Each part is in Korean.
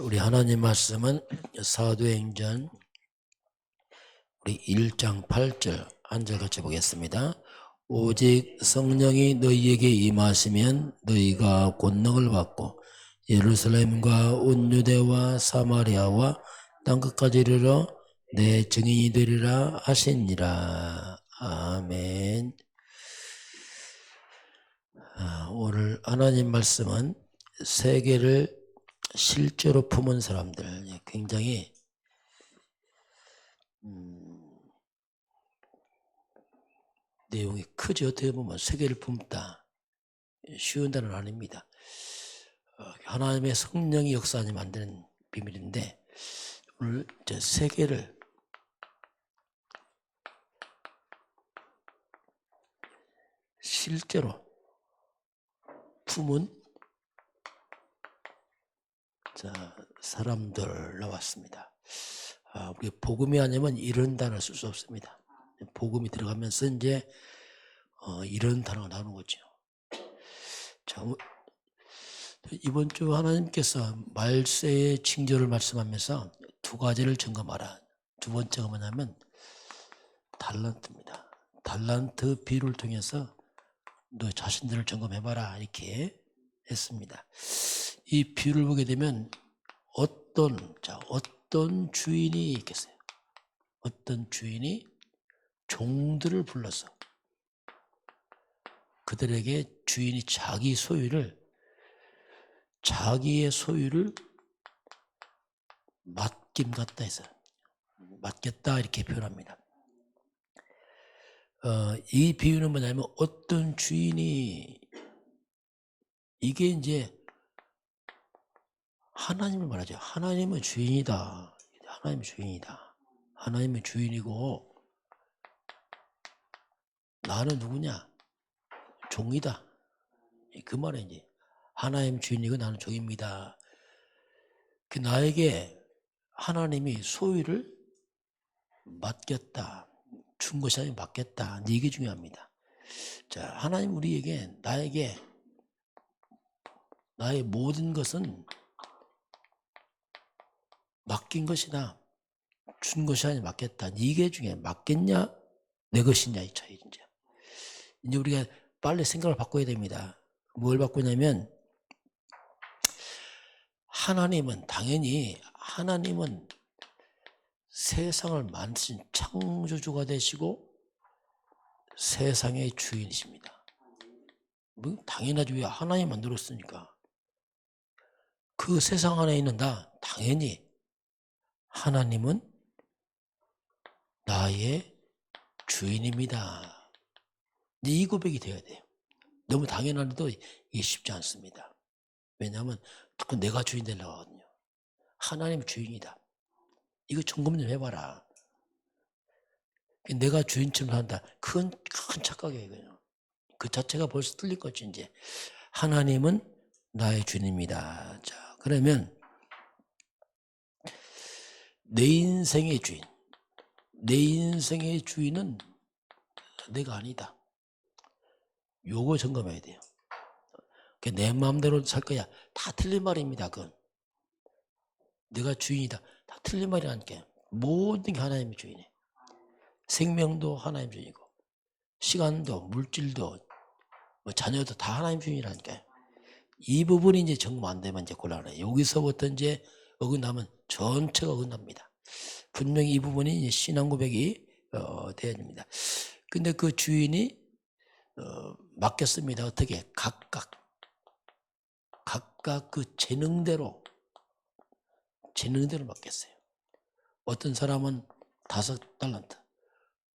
우리 하나님 말씀은 사도행전 우리 1장 8절 한 절 같이 보겠습니다. 오직 성령이 너희에게 임하시면 너희가 권능을 받고 예루살렘과 온 유대와 사마리아와 땅끝까지 이르러 내 증인이 되리라 하시니라. 아멘. 오늘 하나님 말씀은 세계를 실제로 품은 사람들, 굉장히 내용이 크죠. 어떻게 보면 세계를 품다, 쉬운 단어는 아닙니다. 하나님의 성령이 역사하니 만드는 비밀인데, 오늘 세계를 실제로 품은 사람들 나왔습니다. 우리 복음이 아니면 이런 단어를 쓸 수 없습니다. 복음이 들어가면서 이제 이런 단어가 나오는 거죠. 자, 이번 주 하나님께서 말세의 징조를 말씀하면서 두 가지를 점검하라. 두 번째가 뭐냐면 달란트입니다. 달란트 비유를 통해서 너 자신들을 점검해봐라 이렇게 했습니다. 이 비유를 보게 되면 어떤 주인이 있겠어요? 어떤 주인이 종들을 불러서 그들에게 주인이 자기의 소유를 맡김 같다 해서 맡겼다 이렇게 표현합니다. 이 비유는 뭐냐면 어떤 주인이, 이게 이제 하나님을 말하죠. 하나님은 주인이다. 하나님은 주인이다. 하나님은 주인이고 나는 누구냐? 종이다. 그 말에 이제 하나님 주인이고 나는 종입니다. 나에게 하나님이 소유를 맡겼다. 준 것이 아니라 맡겼다. 이게 중요합니다. 자, 하나님 우리에게 나의 모든 것은 맡긴 것이다. 준 것이 아니라 맡겼다. 이게 중요해. 맡겼냐? 내 것이냐 이 차이. 이제 우리가 빨리 생각을 바꿔야 됩니다. 뭘 바꾸냐면 하나님은 세상을 만드신 창조주가 되시고 세상의 주인이십니다. 당연하죠. 왜 하나님 만들었으니까. 그 세상 안에 있는 당연히 하나님은 나의 주인입니다. 이 고백이 돼야 돼요. 너무 당연한데도 이게 쉽지 않습니다. 왜냐하면 내가 주인 되려고 하거든요. 하나님 주인이다. 이거 점검 좀 해봐라. 내가 주인처럼 산다. 큰 착각이에요. 그냥. 그 자체가 벌써 틀린 거지. 이제 하나님은 나의 주인입니다. 자, 그러면 내 인생의 주인은 내가 아니다. 요거 점검해야 돼요. 내 마음대로 살 거야. 다 틀린 말입니다. 그건. 내가 주인이다. 다 틀린 말이라니까. 모든 게 하나님의 주인이에요. 생명도 하나님 주인이고, 시간도, 물질도, 자녀도 다 하나님 주인이라니까요. 이 부분이 이제 점검 안 되면 이제 곤란해요. 여기서부터 이제 어긋나면 전체가 어긋납니다. 분명히 이 부분이 이제 신앙 고백이 돼야 됩니다. 근데 그 주인이 맡겼습니다. 어떻게? 각각 그 재능대로 맡겼어요. 어떤 사람은 5달란트,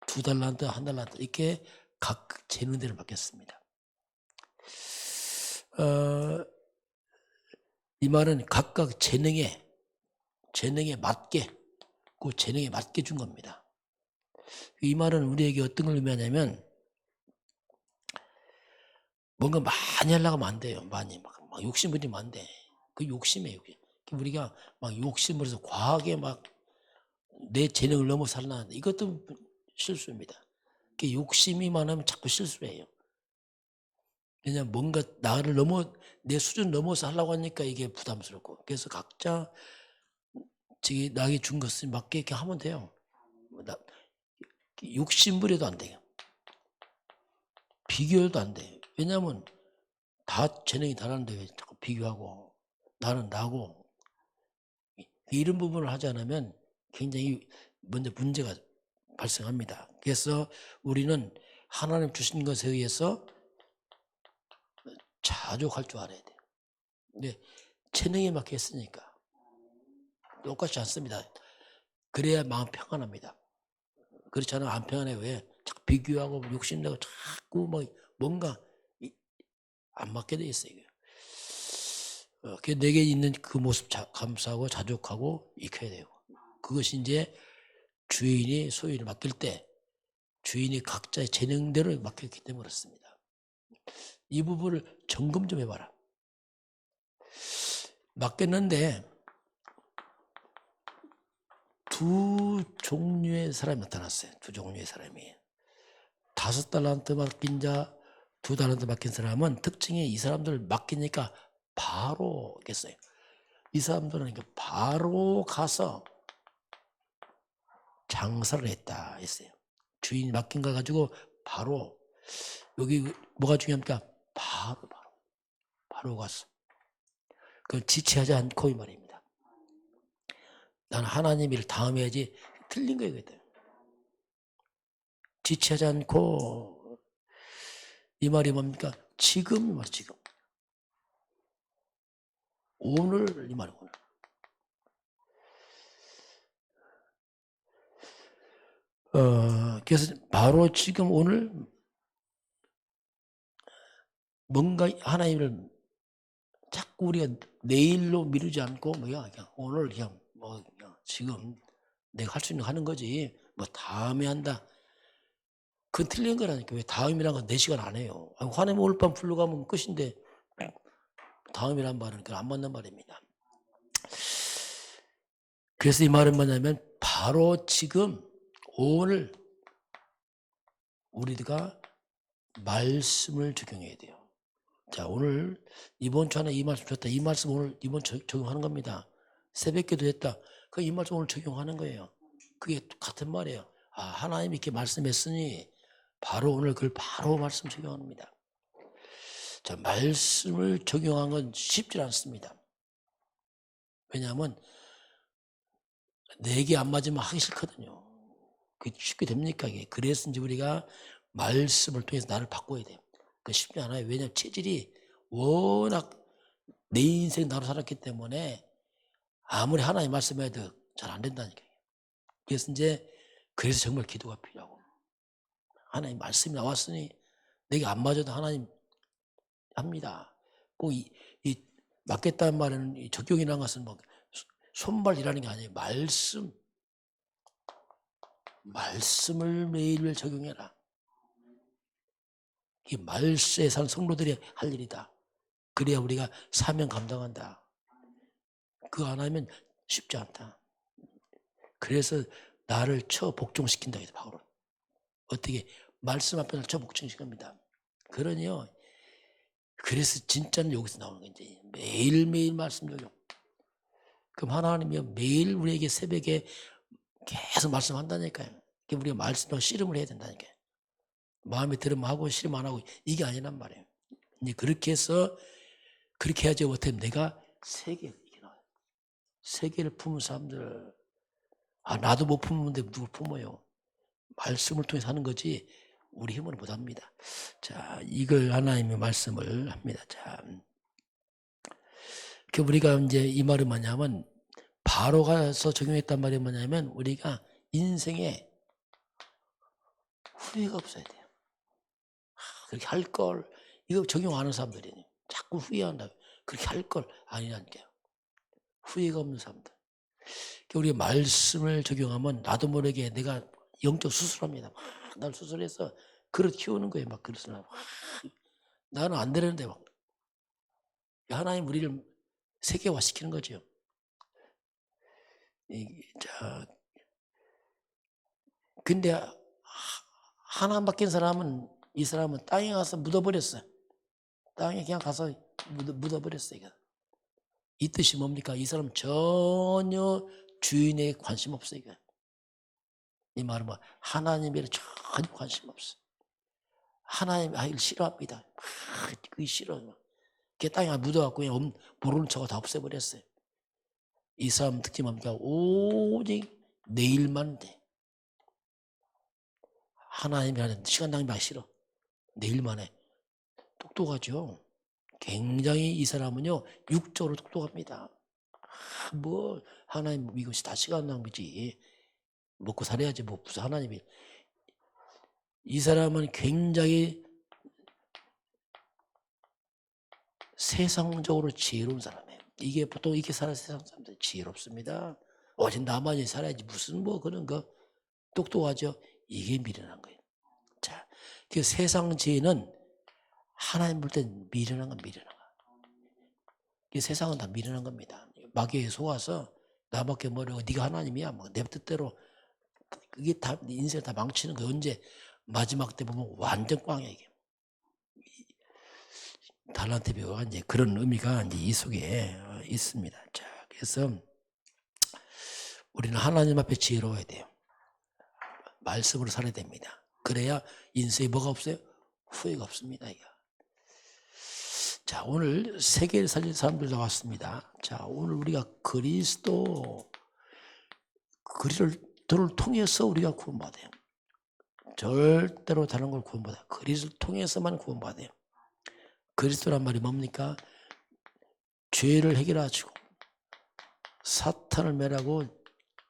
2달란트, 1달란트 이렇게 각 재능대로 맡겼습니다. 이 말은 각각 재능에 맞게 준 겁니다. 이 말은 우리에게 어떤 걸 의미하냐면 뭔가 많이 하려고 하면 안 돼요. 많이 막 욕심 부리면 안 돼. 그 욕심이에요. 우리가 막 욕심을 해서 과하게 막 내 재능을 넘어 살아나는데 이것도 실수입니다. 욕심이 많으면 자꾸 실수해요. 왜냐면 뭔가 내 수준 넘어서 하려고 하니까 이게 부담스럽고. 그래서 각자 나에게 준 것을 맞게 이렇게 하면 돼요. 욕심부려도 안 돼요. 비교도 안 돼요. 왜냐면 다 재능이 다른데 왜 자꾸 비교하고 나는 나고 이런 부분을 하지 않으면 굉장히 먼저 문제가 발생합니다. 그래서 우리는 하나님 주신 것에 의해서 자족할 줄 알아야 돼요. 근데 재능에 맞게 했으니까 똑같지 않습니다. 그래야 마음 평안합니다. 그렇지 않으면 안 평안해. 왜? 자꾸 비교하고 욕심내고 자꾸 뭔가 안 맞게 돼 있어요. 내게 있는 그 모습 감사하고 자족하고 익혀야 돼요. 그것이 이제 주인이 소유를 맡길 때 주인이 각자의 재능대로 맡겼기 때문에 그렇습니다. 이 부분을 점검 좀 해봐라. 맡겼는데 두 종류의 사람이 나타났어요. 두 종류의 사람이. 5달란트 맡긴 자, 2달란트 맡긴 사람은 특징이 이 사람들 맡기니까 바로 겠어요. 이 사람들은 바로 가서 장사를 했다 했어요. 주인이 맡긴 거 가지고 바로 여기 뭐가 중요합니까? 바로 갔어. 그걸 지체하지 않고 이 말입니다. 나는 하나님 일을 다음 해야지. 틀린 거예요. 지체하지 않고 이 말이 뭡니까? 지금 이 말, 지금. 오늘 이 말이 오늘. 그래서 바로 지금 오늘 뭔가 하나님을 자꾸 우리가 내일로 미루지 않고 그냥 오늘 그냥 지금 내가 할 수 있는 거 하는 거지. 다음에 한다. 그건 틀린 거라니까. 왜 다음이란 건 4시간 안 해요. 하나님 오늘 밤 불러가면 끝인데 다음이란 말은 안 맞는 말입니다. 그래서 이 말은 뭐냐면 바로 지금 오늘 우리가 말씀을 적용해야 돼요. 자, 오늘 이번 주 안에 이 말씀 줬다. 이 말씀 오늘 이번 주 적용하는 겁니다. 새벽기도 했다. 이 말씀 오늘 적용하는 거예요. 그게 같은 말이에요. 하나님이 이렇게 말씀했으니 바로 오늘 그걸 바로 말씀 적용합니다. 자, 말씀을 적용한 건 쉽지 않습니다. 왜냐하면 내게 안 맞으면 하기 싫거든요. 그게 쉽게 됩니까? 이게. 그래서 이제 우리가 말씀을 통해서 나를 바꿔야 돼요. 그 쉽지 않아요. 왜냐하면 체질이 워낙 내 인생 나로 살았기 때문에 아무리 하나님 말씀해도 잘 안 된다니까요. 그래서 정말 기도가 필요하고 하나님 말씀이 나왔으니 내게 안 맞아도 하나님 합니다. 꼭 이 맞겠다는 말은 적용이라는 것은 손발이라는 게 아니에요. 말씀을 매일 적용해라. 이 말씀에 사는 성도들이 할 일이다. 그래야 우리가 사명 감당한다. 그거 안 하면 쉽지 않다. 그래서 나를 복종시킨다 해서 바울은. 어떻게 말씀 앞에서 복종시킵니다. 그러니요. 그래서 진짜는 여기서 나오는 건지 매일매일 말씀 적용. 그럼 하나님이 매일 우리에게 새벽에 계속 말씀한다니까요. 우리가 말씀을 씨름을 해야 된다니까요. 마음에 들으면 하고 씨름 안 하고 이게 아니란 말이에요. 이제 그렇게 해서 그렇게 해야지 어떻게 내가 세계를 품은 사람들 나도 못 품는데 누굴 품어요. 말씀을 통해서 하는 거지 우리 힘으로 못합니다. 자, 이걸 하나님의 말씀을 합니다. 자, 우리가 이제 이 말은 뭐냐면 바로 가서 적용했단 말이 뭐냐면 우리가 인생에 후회가 없어야 돼요. 그렇게 할 걸 이거 적용하는 사람들이 자꾸 후회한다. 그렇게 할 걸 아니라니까요. 후회가 없는 사람들. 우리가 말씀을 적용하면 나도 모르게 내가 영적 수술합니다. 날 수술해서 그릇 키우는 거예요. 그릇을 나는 안 되는데 하나님 우리를 세계화 시키는 거죠. 자, 근데 하나 맡긴 사람은 이 사람은 땅에 가서 묻어버렸어요. 땅에 그냥 가서 묻어버렸어요. 이거. 이 뜻이 뭡니까? 이 사람 전혀 주인에게 관심 없어요. 이거. 이 말은 뭐 하나님에 전혀 관심 없어. 하나님 아이를 싫어합니다. 그게 싫어요. 그 땅에 묻어갖고 그냥 모르는 척하고 다 없애버렸어요. 이 사람 특징 뭡니까? 오직 내 일만 돼. 하나님이라는 시간 낭비하기 싫어. 내 일만 해. 똑똑하죠. 굉장히 이 사람은요 육적으로 똑똑합니다. 뭐 하나님 이것이 다 시간 낭비지. 먹고 살아야지 뭐 무슨 하나님이. 이 사람은 굉장히 세상적으로 지혜로운 사람이에요. 이게 보통 이렇게 사는 세상 사람들 지혜롭습니다. 오직 나만이 살아야지 무슨 뭐 그런 거. 똑똑하죠. 이게 미련한 거예요. 자, 그 세상 지혜는 하나님 볼 땐 미련한 건 미련한 거야. 이 세상은 다 미련한 겁니다. 마귀에 속아서 나밖에 모르고 네가 하나님이야. 뭐 내 뜻대로 그게 다 인생을 다 망치는 거. 언제 마지막 때 보면 완전 꽝이야 이게. 달란트 비유가 이제 그런 의미가 이제 이 속에 있습니다. 자, 그래서 우리는 하나님 앞에 지혜로워야 돼요. 말씀으로 살아야 됩니다. 그래야 인생에 뭐가 없어요? 후회가 없습니다. 이거. 자, 오늘 세계를 살릴 사람들 나왔습니다. 자, 오늘 우리가 그리스도를 통해서 우리가 구원받아요. 절대로 다른 걸 구원받아요. 그리스도를 통해서만 구원받아요. 그리스도란 말이 뭡니까? 죄를 해결하시고 사탄을 멸하고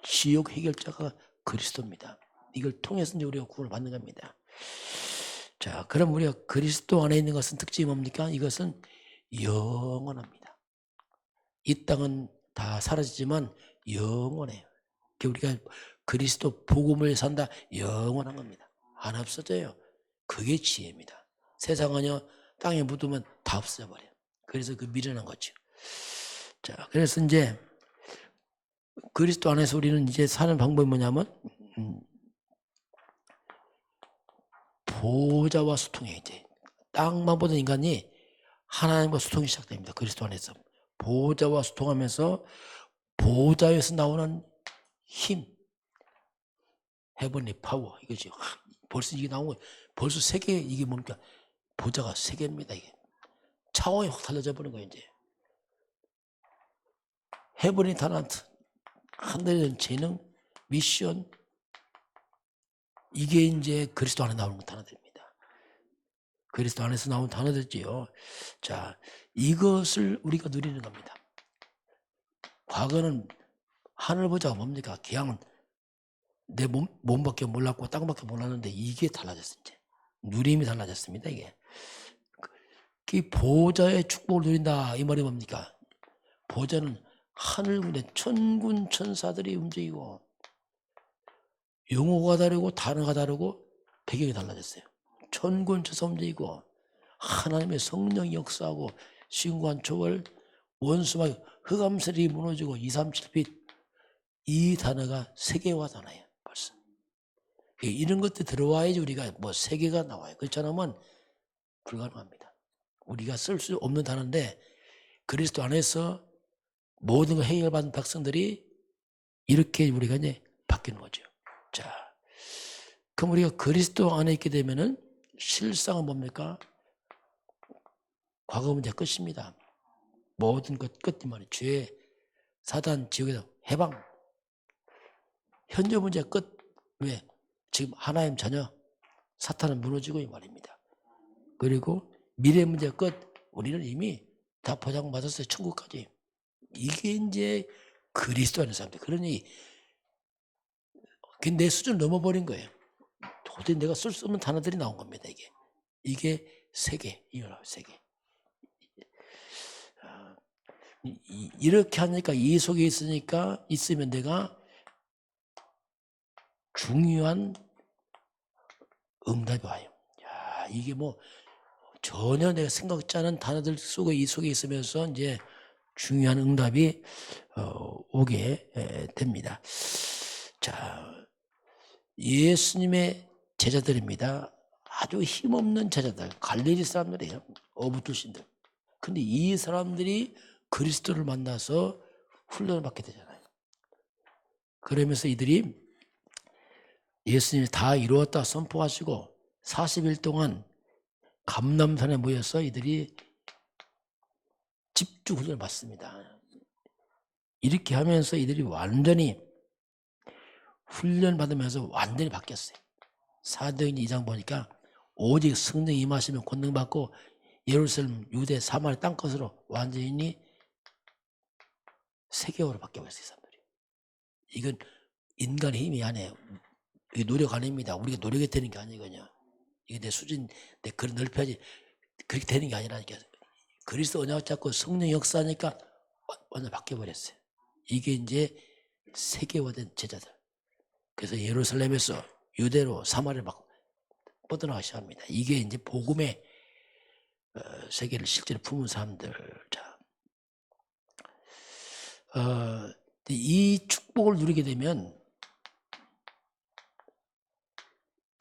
지옥 해결자가 그리스도입니다. 이걸 통해서 이제 우리가 구원을 받는 겁니다. 자, 그럼 우리가 그리스도 안에 있는 것은 특징이 뭡니까? 이것은 영원합니다. 이 땅은 다 사라지지만 영원해요. 우리가 그리스도 복음을 산다, 영원한 겁니다. 안 없어져요. 그게 지혜입니다. 세상은요 땅에 묻으면 다 없어져버려요. 그래서 그 미련한 거죠. 자, 그래서 이제 그리스도 안에서 우리는 이제 사는 방법이 뭐냐면 보좌와 소통해. 이제 땅만 보던 인간이 하나님과 소통이 시작됩니다. 그리스도 안에서 보좌와 소통하면서 보좌에서 나오는 힘, 헤븐리 파워 이거지. 벌써 이게 나온 거, 벌써 세계 이게 뭡니까? 보좌가 세계입니다. 이게 차원이 확 달라져 버린 거예요. 이제 헤븐리 타란트, 하늘의 재능, 미션, 이게 이제 그리스도 안에 나오는 단어들입니다. 그리스도 안에서 나온 단어들이지요. 자, 이것을 우리가 누리는 겁니다. 과거는 하늘 보좌가 뭡니까? 그냥 내 몸밖에 몰랐고 땅밖에 몰랐는데 이게 달라졌어. 이제 누림이 달라졌습니다. 이게 그 보좌의 축복을 누린다 이 말이 뭡니까? 보좌는 하늘 군대 천군 천사들이 움직이고 용어가 다르고 단어가 다르고 배경이 달라졌어요. 천군 천사 움직이고 하나님의 성령이 역사하고 신관 초월 원수막 흑암슬이 무너지고 237빛 이 단어가 세계화 단어예요. 벌써 이런 것들 들어와야지 우리가 뭐 세계가 나와요. 그렇지 않으면 불가능합니다. 우리가 쓸 수 없는 단어인데 그리스도 안에서 모든 걸 해결받은 백성들이 이렇게 우리가 이제 바뀌는 거죠. 자, 그럼 우리가 그리스도 안에 있게 되면은 실상은 뭡니까? 과거 문제 끝입니다. 모든 것 끝이 말이에요. 죄, 사단, 지옥에서 해방. 현재 문제 끝. 왜? 지금 하나님 자녀, 사탄은 무너지고 이 말입니다. 그리고 미래 문제 끝. 우리는 이미 다 보장받았어요. 천국까지. 이게 이제 그리스도 안에 사람들. 그러니 내 수준을 넘어버린 거예요. 도대체 내가 쓸 수 없는 단어들이 나온 겁니다. 이게 세계, 이거라고 세계. 이렇게 하니까 이 속에 있으면 내가 중요한 응답이 와요. 야, 이게 뭐 전혀 내가 생각지 않은 단어들 속에 이 속에 있으면서 이제 중요한 응답이 오게 됩니다. 자, 예수님의 제자들입니다. 아주 힘없는 제자들, 갈릴리 사람들이에요. 어부 출신들. 근데 이 사람들이 그리스도를 만나서 훈련을 받게 되잖아요. 그러면서 이들이 예수님이 다 이루었다 선포하시고 40일 동안 감람산에 모여서 이들이 집중 훈련을 받습니다. 이렇게 하면서 이들이 완전히 훈련 받으면서 완전히 바뀌었어요. 사도행전 2장 보니까 오직 성령 임하시면 권능 받고 예루살렘, 유대, 사마리아 땅끝으로 완전히 세계화로 바뀌어버렸어요. 사람들이. 이건 인간의 힘이 아니에요. 이게 노력 아닙니다. 우리가 노력이 되는 게 아니거든요. 이게 내 수준, 내 그런 넓혀야지 그렇게 되는 게 아니라니까. 그리스도 언약 잡고 성령 역사하니까 완전 바뀌어버렸어요. 이게 이제 세계화된 제자들. 그래서 예루살렘에서 유대로 사마리아로 막 뻗어나가기 시작합니다. 이게 이제 복음의 세계를 실제로 품은 사람들. 자, 이 축복을 누리게 되면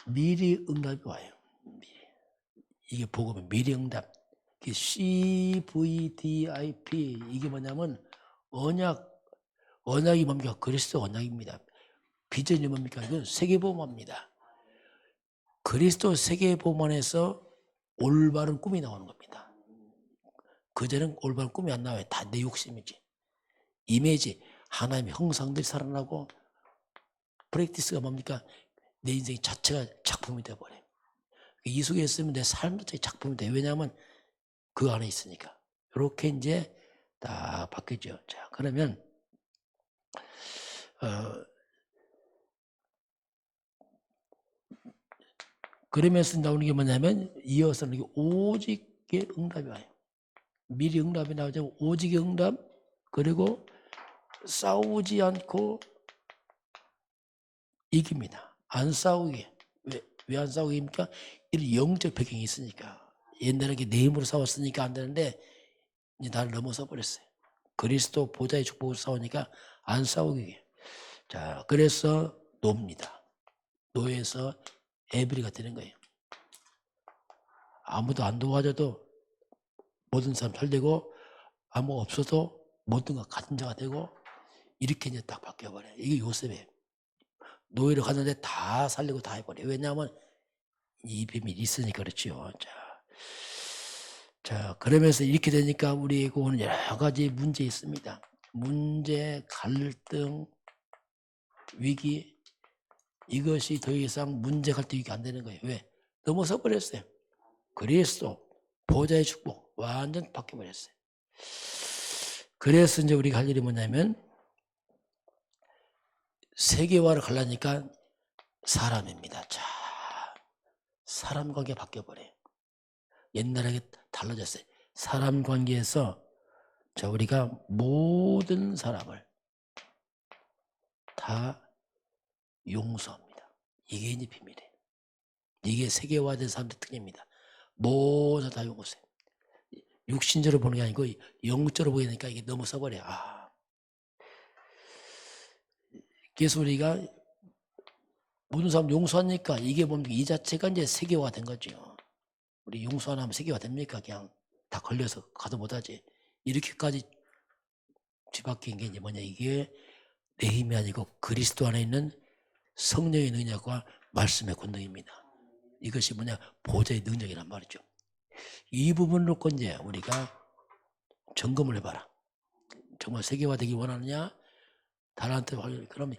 미리 응답이 와요. 이게 복음의 미리 응답. CVDIP 이게 뭐냐면 언약이 뭡니까? 그리스도 언약입니다. 비전이 뭡니까? 이건 세계복음화입니다. 그리스도 세계복음화에서 올바른 꿈이 나오는 겁니다. 그전엔 올바른 꿈이 안 나와요. 다 내 욕심이지. 이미지, 하나님의 형상들이 살아나고 프랙티스가 뭡니까? 내 인생 자체가 작품이 되어버려요. 이 속에 있으면 내 삶 자체가 작품이 돼요. 왜냐하면 그 안에 있으니까. 이렇게 이제 다 바뀌죠. 자, 그러면 그러면서 나오는 게 뭐냐면 이어서는 오직의 응답이 와요. 미리 응답이 나오죠. 오직의 응답, 그리고 싸우지 않고 이깁니다. 안 싸우게. 왜 안 싸우기입니까? 이런 영적 배경이 있으니까. 옛날에 내 힘으로 싸웠으니까 안 되는데 이제 나를 넘어서 버렸어요. 그리스도 보좌의 축복으로 싸우니까 안 싸우게. 자, 그래서 노입니다. 노에서 에브리가 되는 거예요. 아무도 안 도와줘도 모든 사람 잘 되고, 아무 없어도 모든 것 같은 자가 되고, 이렇게 이제 딱 바뀌어버려요. 이게 요셉이에요. 노예를 갔는데 다 살리고 다 해버려요. 왜냐하면 이 비밀이 있으니까 그렇죠. 자, 그러면서 이렇게 되니까 우리에게 오는 여러 가지 문제 있습니다. 문제, 갈등, 위기, 이것이 더 이상 문제, 갈등, 위기 안 되는 거예요. 왜? 넘어서 버렸어요. 그리스도 보좌의 축복 완전 바뀌어버렸어요. 그래서 이제 우리가 할 일이 뭐냐면 세계화를 가려니까 사람입니다. 자, 사람 관계 바뀌어버려요. 옛날에 달라졌어요. 사람 관계에서 자, 우리가 모든 사람을 다 용서합니다. 이게 이제 비밀이에요. 이게 세계화된 사람들 특징입니다. 모두 다 용서해요. 육신적으로 보는 게 아니고 영적으로 보이니까 이게 넘어서 버려요. 그래서 우리가 모든 사람 용서하니까 이게 뭡니까? 이 자체가 이제 세계화된 거죠. 우리 용서 안 하면 세계화 됩니까? 그냥 다 걸려서 가도 못하지. 이렇게까지 뒤바뀐 게 이제 뭐냐? 이게 내 힘이 아니고 그리스도 안에 있는 성령의 능력과 말씀의 권능입니다. 이것이 뭐냐? 보좌의 능력이란 말이죠. 이 부분을 놓고 이제 우리가 점검을 해봐라. 정말 세계화되기 원하느냐? 달란트 그러면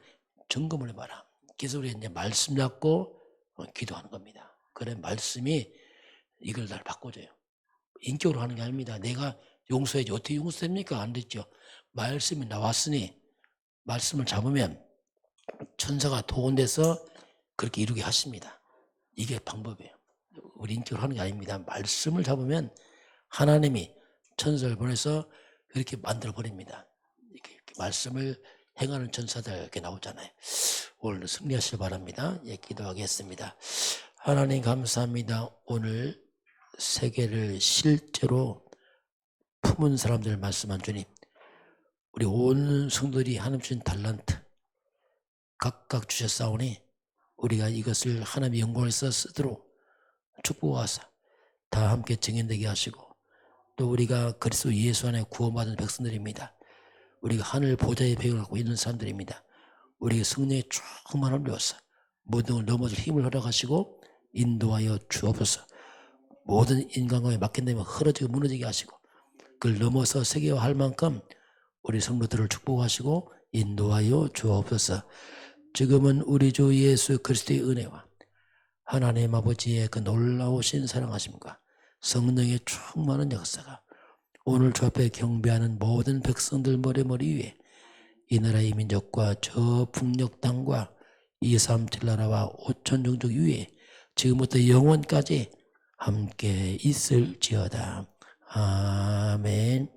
점검을 해봐라. 그래서 우리가 이제 말씀 잡고 기도하는 겁니다. 그래 말씀이 이걸 날 바꿔줘요. 인격으로 하는 게 아닙니다. 내가 용서해야지. 어떻게 용서됩니까? 안 됐죠. 말씀이 나왔으니 말씀을 잡으면 천사가 도원돼서 그렇게 이루게 하십니다. 이게 방법이에요. 우리 인격으로 하는 게 아닙니다. 말씀을 잡으면 하나님이 천사를 보내서 그렇게 만들어 버립니다. 이렇게 말씀을 행하는 천사들 이렇게 나오잖아요. 오늘 승리하시길 바랍니다. 예, 기도하겠습니다. 하나님 감사합니다. 오늘 세계를 실제로 품은 사람들 말씀한 주님, 우리 온 성도들이 하나님 주신 달란트 각각 주셨사오니 우리가 이것을 하나님의 영광을 써 쓰도록 축복하사 다 함께 증인되게 하시고 또 우리가 그리스도 예수 안에 구원받은 백성들입니다. 우리가 하늘 보좌의 배경을 갖고 있는 사람들입니다. 우리에게 성령의 충만함을 주어서 모든 걸 넘어질 힘을 허락하시고 인도하여 주옵소서. 모든 인간관계에 맡긴다면 흐러지고 무너지게 하시고 그걸 넘어서 세계화할 만큼 우리 성도들을 축복하시고 인도하여 주옵소서. 지금은 우리 주 예수 그리스도의 은혜와 하나님 아버지의 그 놀라우신 사랑하심과 성령의 충만한 역사가 오늘 주 앞에 경배하는 모든 백성들 머리 위에 이 나라의 민족과 저 북녘 땅과 237 나라와 5천 종족 위에 지금부터 영원까지 함께 있을지어다. 아멘.